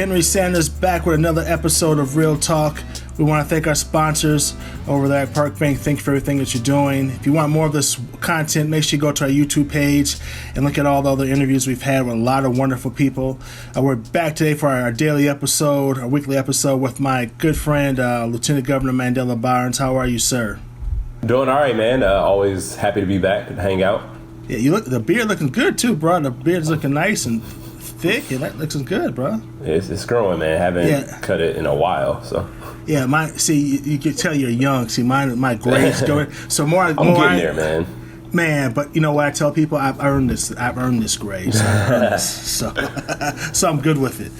Henry Sanders back with another episode of Real Talk. We want to thank our sponsors over there at Park Bank. Thank you for everything that you're doing. If you want more of this content, make sure you go to our YouTube page and look at all the other interviews we've had with a lot of wonderful people. We're back today for our daily episode, our weekly episode with my good friend, Lieutenant Governor Mandela Barnes. How are you, sir? Doing all right, man. Always happy to be back and hang out. Yeah, you look. The beard looking good too, bro. The beard's looking nice and thick, and that looks good, bro. It's growing, man. Haven't cut it in a while, so. Yeah, you can tell you're young. See, my gray's going. So I'm getting there, man. Man, but you know what I tell people? I've earned this gray, so I'm good with it.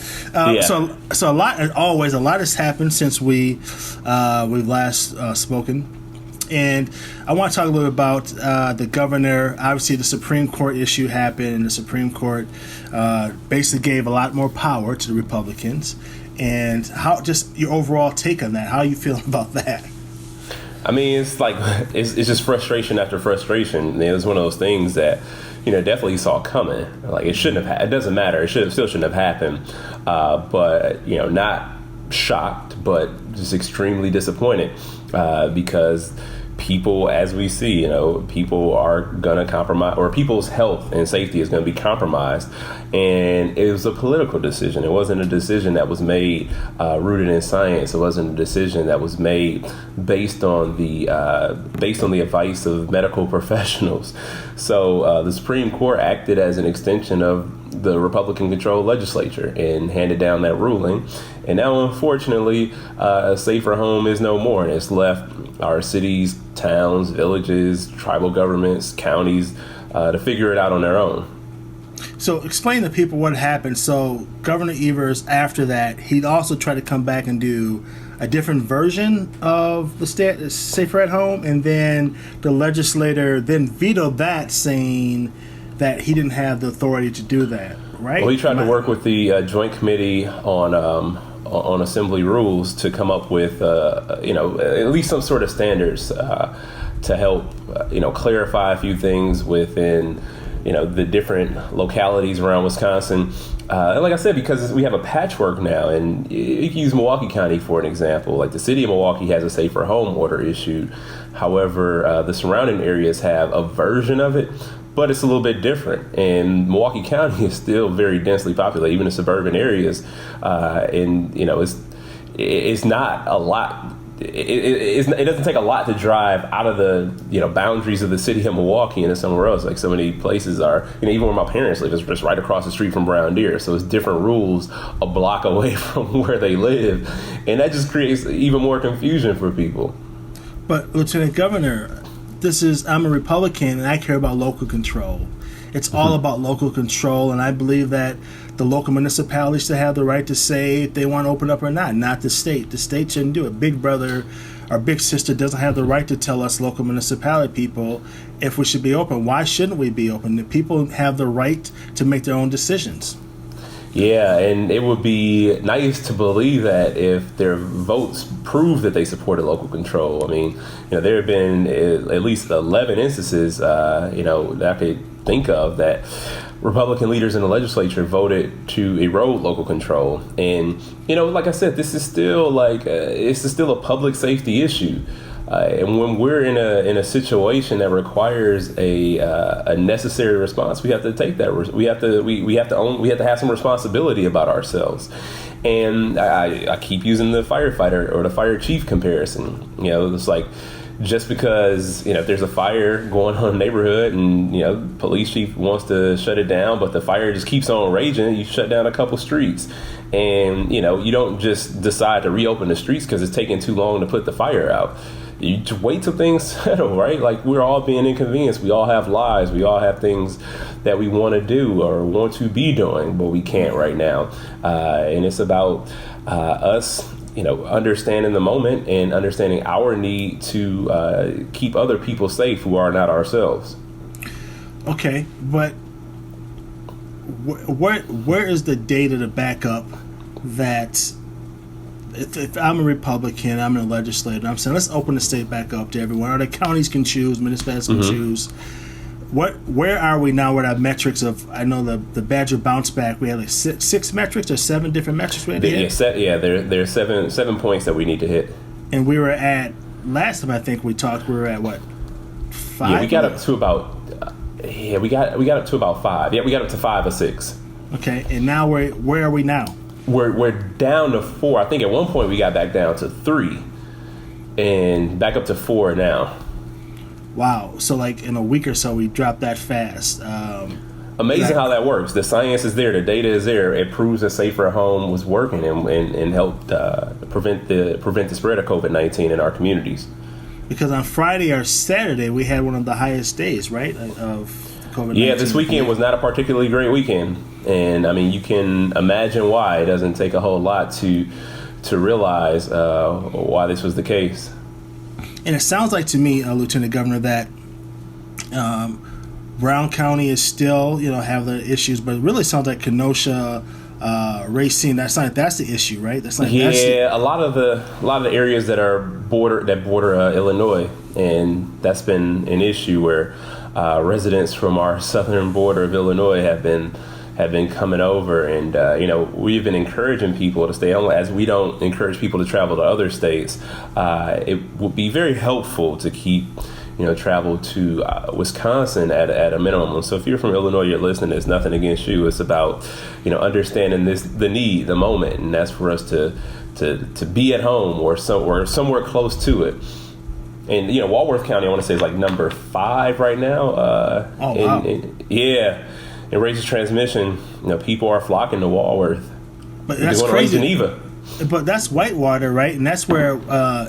So a lot has happened since we've last spoken. And I want to talk a little bit about the governor. Obviously, the Supreme Court issue happened, and the Supreme Court basically gave a lot more power to the Republicans. And how, just your overall take on that? How are you feeling about that? I mean, it's just frustration after frustration. It was one of those things that, definitely saw coming. Like, it shouldn't have. It doesn't matter. It still shouldn't have happened. But not shocked, but just extremely disappointed because people, as we see, people are going to compromise, or people's health and safety is going to be compromised. And it was a political decision. It wasn't a decision that was made rooted in science. It wasn't a decision that was made based on the advice of medical professionals. So the Supreme Court acted as an extension of the Republican-controlled legislature and handed down that ruling. And now, unfortunately, a safer home is no more. And it's left our cities, towns, villages, tribal governments, counties to figure it out on their own. So explain to people what happened. So Governor Evers, after that, he'd also try to come back and do a different version of the safer at home. And then the legislator then vetoed that, saying that he didn't have the authority to do that, right? Well, he tried to work with the Joint Committee on Assembly rules to come up with, at least some sort of standards to help, clarify a few things within, the different localities around Wisconsin. And like I said, because we have a patchwork now, and you can use Milwaukee County for an example. Like, the city of Milwaukee has a safer home order issued. However, the surrounding areas have a version of it, but it's a little bit different. And Milwaukee County is still very densely populated, even in suburban areas. And it's not a lot. It doesn't take a lot to drive out of the boundaries of the city of Milwaukee into somewhere else. Like, so many places are, even where my parents live, it's just right across the street from Brown Deer. So it's different rules a block away from where they live, and that just creates even more confusion for people. But Lieutenant Governor, I'm a Republican, and I care about local control. It's all about local control, and I believe that the local municipalities should have the right to say if they want to open up or not the state. The state shouldn't do it. Big brother or big sister doesn't have the right to tell us local municipality people if we should be open. Why shouldn't we be open? The people have the right to make their own decisions. Yeah, and it would be nice to believe that if their votes prove that they supported local control. I mean, there have been at least 11 instances, that I could think of, that Republican leaders in the legislature voted to erode local control. And, like I said, this is still still a public safety issue. And when we're in a situation that requires a necessary response, we have to take that. We have to have some responsibility about ourselves. And I keep using the firefighter or the fire chief comparison. It's like, just because, if there's a fire going on in a neighborhood and, police chief wants to shut it down, but the fire just keeps on raging, you shut down a couple streets. And, you don't just decide to reopen the streets because it's taking too long to put the fire out. You just wait till things settle, right? Like, we're all being inconvenienced. We all have lives. We all have things that we want to do or want to be doing, but we can't right now. And it's about us, understanding the moment and understanding our need to keep other people safe who are not ourselves. Okay, but where is the data to back up that if I'm a Republican, I'm in a legislator, I'm saying let's open the state back up to everyone, or the counties can choose, municipalities can choose. where are we now with our metrics of? I know the Badger bounce back. We had like six metrics or 7 different metrics we had to hit. There's seven points that we need to hit. And we were at last time I think we talked. We were at what? 5. Yeah, we got up to about. We got up to about 5. Yeah, we got up to 5 or 6. Okay, and now where are we now? We're down to 4. I think at one point we got back down to 3, and back up to 4 now. Wow! So like in a week or so, we dropped that fast. Amazing how that works. The science is there, the data is there. It proves that Safer at Home was working and helped prevent the spread of COVID-19 in our communities. Because on Friday or Saturday, we had one of the highest days, right, of COVID-19. Yeah, this weekend was not a particularly great weekend. And, I mean, you can imagine why. It doesn't take a whole lot to realize why this was the case. And it sounds like to me, Lieutenant Governor, that Brown County is still, have the issues, but it really sounds like Kenosha, Racine. That's the issue, right? A lot of the areas that border Illinois, and that's been an issue where residents from our southern border of Illinois have been coming over, and we've been encouraging people to stay home. As we don't encourage people to travel to other states, it would be very helpful to keep travel to Wisconsin at a minimum. So if you're from Illinois, you're listening, there's nothing against you. It's about understanding the moment, and that's for us to be at home or somewhere close to it. And Walworth County, I want to say, is like number 5 right now. Wow. In rates of transmission, people are flocking to Walworth. But that's crazy. Geneva. But that's Whitewater, right? And that's where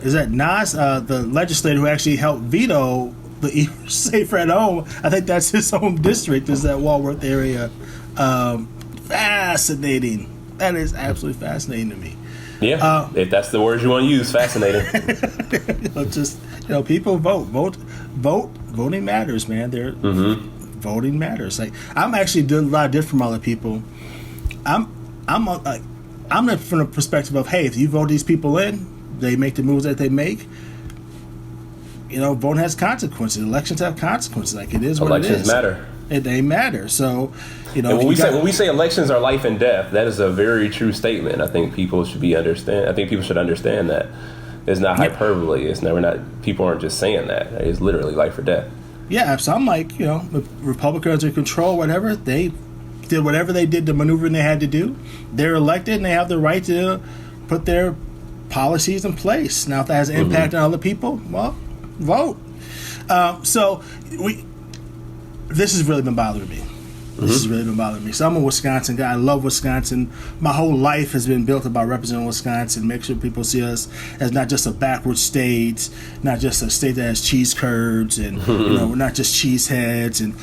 is that Nas, the legislator who actually helped veto the Safer at Home. I think that's his home district. Is that Walworth area? Fascinating. That is absolutely fascinating to me. Yeah, if that's the word you want to use, fascinating. People vote. Voting matters, man. Voting matters. Like I'm actually doing a lot different from other people. I'm from the perspective of, hey, if you vote these people in, they make the moves that they make. Voting has consequences. Elections have consequences. Like it is what Elections it is. Matter. They matter. So, and when we say elections are life and death, that is a very true statement. I think people should understand that. It's not hyperbole. It's never not. People aren't just saying that. It's literally life or death. Yeah. So I'm like, the Republicans are control, whatever. They did whatever they did, the maneuvering they had to do. They're elected and they have the right to put their policies in place. Now, if that has an impact on other people, well, vote. This has really been bothering me. So I'm a Wisconsin guy. I love Wisconsin. My whole life has been built about representing Wisconsin, make sure people see us as not just a backward state, not just a state that has cheese curds, and we're not just cheeseheads, and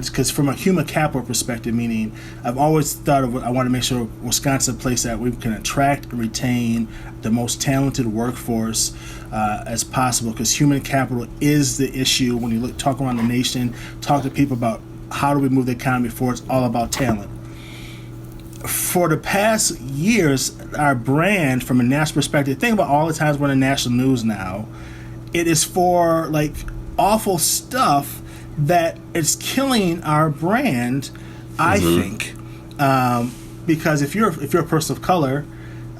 because from a human capital perspective, meaning I've always thought of, I want to make sure Wisconsin is a place that we can attract and retain the most talented workforce as possible, because human capital is the issue. When you talk around the nation, talk to people about how do we move the economy forward, it's all about talent. For the past years, our brand from a national perspective, think about all the times we're in the national news now, it is for like awful stuff that it's killing our brand, I think. Because if you're a person of color,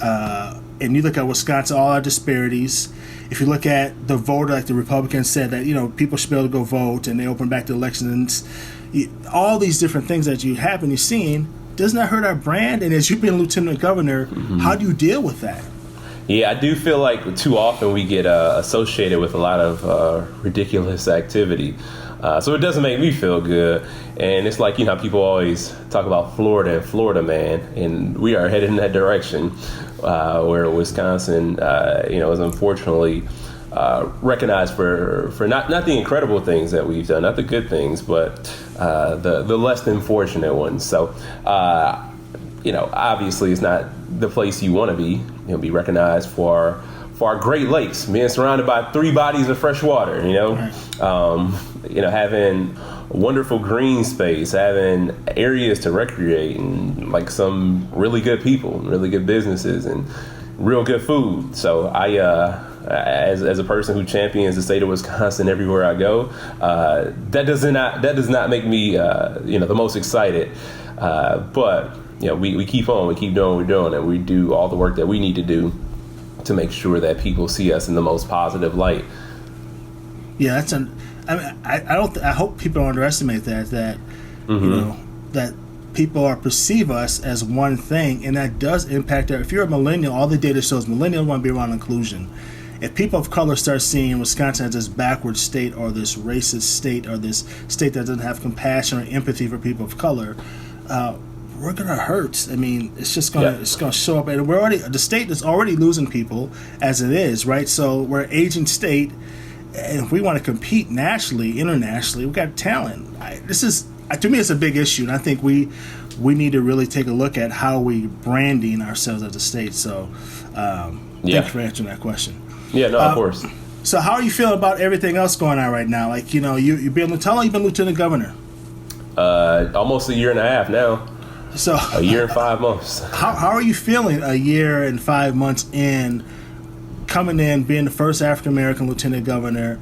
and you look at Wisconsin, all our disparities, if you look at the voter, like the Republicans said that, people should be able to go vote, and they open back the elections, all these different things that you have and you've seen, doesn't that hurt our brand? And as you've been Lieutenant Governor, how do you deal with that? Yeah, I do feel like too often we get associated with a lot of ridiculous activity. So it doesn't make me feel good. And it's like, people always talk about Florida and Florida man, and we are headed in that direction where Wisconsin, is unfortunately recognized for not the incredible things that we've done, not the good things, but the less than fortunate ones. So, obviously it's not the place you want to be. Be recognized for our Great Lakes, being surrounded by 3 bodies of fresh water, having wonderful green space, having areas to recreate, and like some really good people, really good businesses, and real good food. So I as a person who champions the state of Wisconsin everywhere I go, that does not make me the most excited. But we keep on, we keep doing what we're doing, and we do all the work that we need to do to make sure that people see us in the most positive light. Yeah, I hope people don't underestimate that that people perceive us as one thing, and that does impact if you're a millennial, all the data shows millennials want to be around inclusion. If people of color start seeing Wisconsin as this backward state or this racist state or this state that doesn't have compassion or empathy for people of color, we're gonna hurt. I mean, it's just gonna show up, and the state is already losing people as it is, right? So we're an aging state, and if we want to compete nationally, internationally, we got talent. To me, it's a big issue, and I think we need to really take a look at how we branding ourselves as a state. So, thank you for answering that question. Yeah, no, of course. So, how are you feeling about everything else going on right now? Like, you've been lieutenant governor. Almost a year and a half now. So a year and 5 months. How are you feeling a year and 5 months in, coming in, being the first African American lieutenant governor?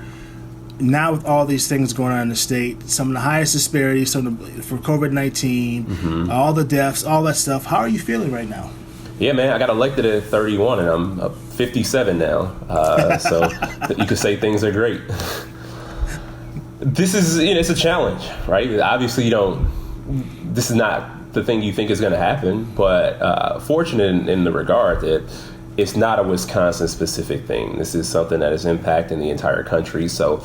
Now with all these things going on in the state, some of the highest disparities for COVID-19, all the deaths, all that stuff. How are you feeling right now? Yeah, man, I got elected at 31 and I'm 57 now. So you could say things are great. This is, it's a challenge, right? Obviously, this is not the thing you think is going to happen, but fortunate in the regard that it's not a Wisconsin-specific thing. This is something that is impacting the entire country. So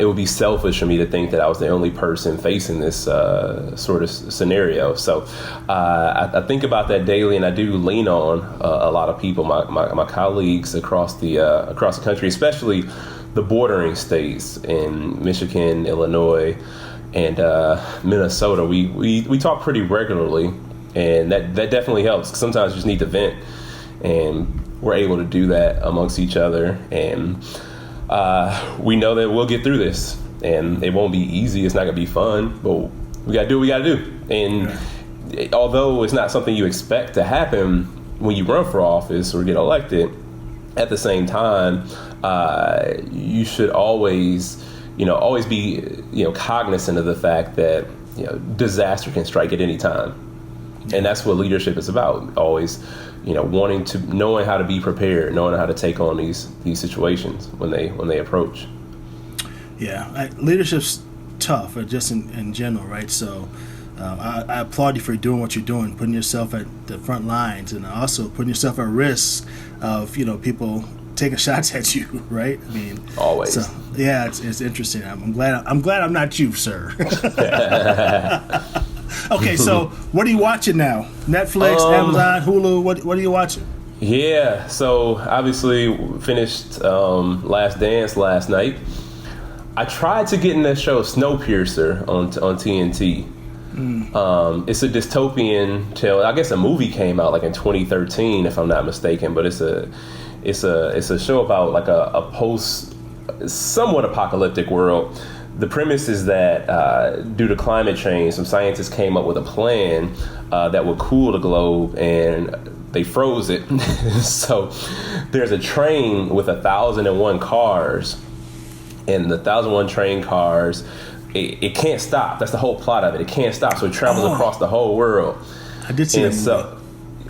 it would be selfish for me to think that I was the only person facing this sort of scenario. So I think about that daily, and I do lean on a lot of people, my colleagues across the country, especially the bordering states in Michigan, Illinois, and Minnesota. We talk pretty regularly, and that definitely helps. Sometimes you just need to vent. And we're able to do that amongst each other, and we know that we'll get through this, and it won't be easy. It's not gonna be fun, but we gotta do what we gotta do. And although it's not something you expect to happen when you run for office or get elected, at the same time, you should always be cognizant of the fact that disaster can strike at any time, and that's what leadership is about. Always. Knowing how to be prepared, knowing how to take on these situations when they approach. Yeah, leadership's tough, just in general, right? So I applaud you for doing what you're doing, putting yourself at the front lines, and also putting yourself at risk of people taking shots at you, right? I mean, always. So, yeah, it's interesting. I'm glad I'm not you, sir. Okay, so what are you watching now? Netflix, Amazon, Hulu, what are you watching? Yeah, so obviously finished Last Dance last night. I tried to get in that show Snowpiercer on TNT. It's a dystopian tale. I guess a movie came out like in 2013, if I'm not mistaken, but it's a show about like a post somewhat apocalyptic world. The premise is that due to climate change, some scientists came up with a plan that would cool the globe, and they froze it. So there's a train with 1,001 cars, and the 1,001 train cars, it can't stop. That's the whole plot of it. It can't stop, so it travels across the whole world. I did see that movie. So,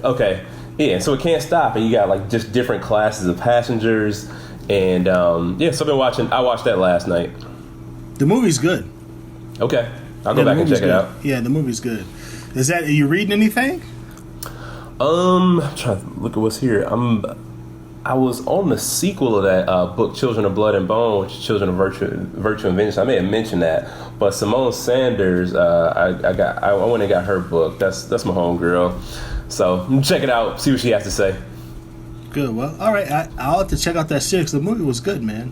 okay, yeah, so it can't stop, and you got like just different classes of passengers, and so I watched that last night. The movie's good. Okay, I'll go back and check it out. Yeah, the movie's good. Are you reading anything? I'm trying to look at what's here. I was on the sequel of that book, Children of Blood and Bone, which is Children of Virtue and Vengeance. I may have mentioned that, but Simone Sanders, I went and got her book. That's my homegirl. So check it out, see what she has to say. Good. Well, all right. I'll have to check out that series. The movie was good, man.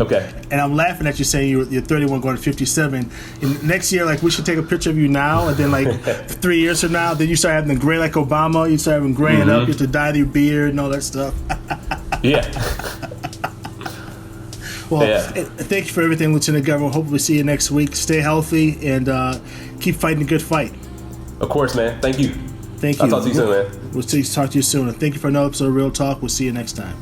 Okay. And I'm laughing at you saying you're 31 going to 57. And next year, like, we should take a picture of you now, and then like 3 years from now, then you start having the gray like Obama. You start having graying up. You have to dye your beard and all that stuff. Yeah. Well, thank you for everything, Lieutenant Governor. Hopefully see you next week. Stay healthy and keep fighting a good fight. Of course, man. Thank you. Thank you. I'll talk to you soon, man. We'll talk to you soon. And thank you for another episode of Real Talk. We'll see you next time.